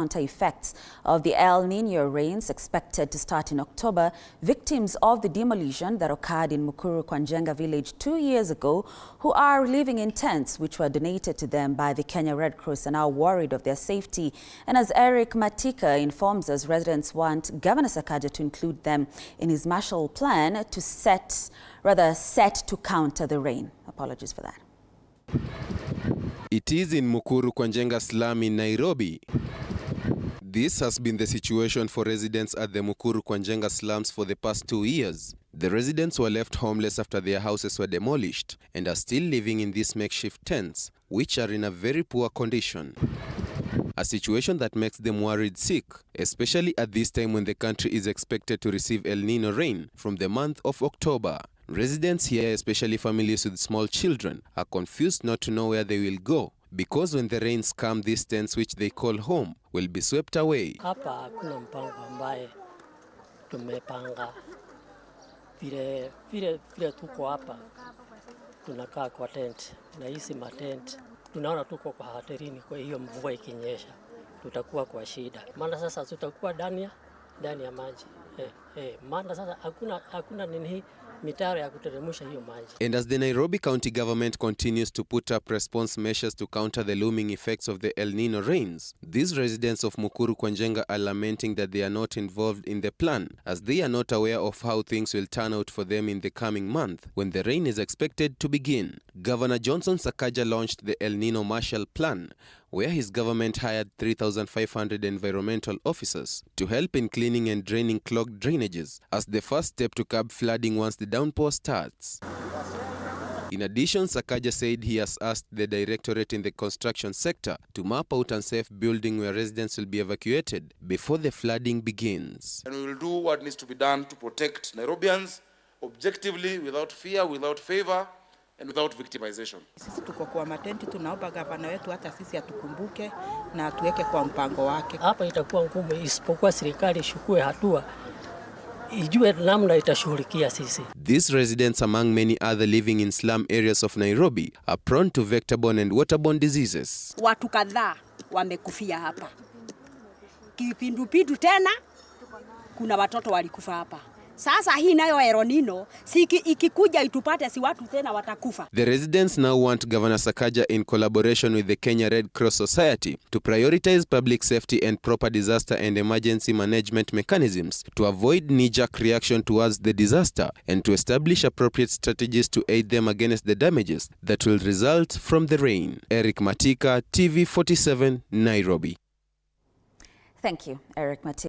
Effects of the El-Niño rains expected to start in October, victims of the demolition that occurred in Mukuru Kwanjenga village 2 years ago, who are living in tents which were donated to them by the Kenya Red Cross, are now worried of their safety. And as Eric Matika informs us, residents want Governor Sakaja to include them in his Marshall Plan to set to counter the rain. Apologies for that. It is in Mukuru Kwanjenga slum in Nairobi. This has been the situation for residents at the Mukuru Kwanjenga slums for the past 2 years. The residents were left homeless after their houses were demolished and are still living in these makeshift tents, which are in a very poor condition. A situation that makes them worried sick, especially at this time when the country is expected to receive El-Niño rain from the month of October. Residents here, especially families with small children, are confused not to know where they will go, because when the rains come, these tents which they call home will be swept away. Hapa hakuna mpango ambaye tumepanga. Vile tuko hapa tunakaa kwa tent na hizi matent tunaona tuko kwa hatarini, kwa hiyo mvua ikinyesha tutakuwa kwa shida. Maana sasa tutakuwa ndani ya maji. Maana sasa hakuna nini mitaro ya kuteremsha hiyo maji. And as the Nairobi County government continues to put up response measures to counter the looming effects of the El Niño rains, these residents of Mukuru Kwanjenga are lamenting that they are not involved in the plan, as they are not aware of how things will turn out for them in the coming month when the rain is expected to begin. Governor Johnson Sakaja launched the El Niño Marshall Plan, where his government hired 3,500 environmental officers to help in cleaning and draining clogged drainages as the first step to curb flooding once the downpour starts. In addition, Sakaja said he has asked the directorate in the construction sector to map out unsafe building where residents will be evacuated before the flooding begins. And we will do what needs to be done to protect Nairobians objectively, without fear, without favor, and without victimization. Sisi tuko kwa matenti, tunaomba gavana wetu hata sisi atukumbuke na atuweke kwa mpango wake. Hapa itakuwa ngumu isipokuwa serikali ishukue hatua, ijue namna itashughulikia sisi. These residents, among many other living in slum areas of Nairobi, are prone to vector-borne and waterborne diseases. Watu kadhaa wamekufia hapa. Kipindupindu tena kuna watoto walikufa hapa. Sasa hii nayo El-Niño ikikuja itupate, si watu tena watakufa. The residents now want Governor Sakaja, in collaboration with the Kenya Red Cross Society, to prioritize public safety and proper disaster and emergency management mechanisms to avoid knee-jerk reaction towards the disaster and to establish appropriate strategies to aid them against the damages that will result from the rain. Eric Matika, TV 47, Nairobi. Thank you, Eric Matika.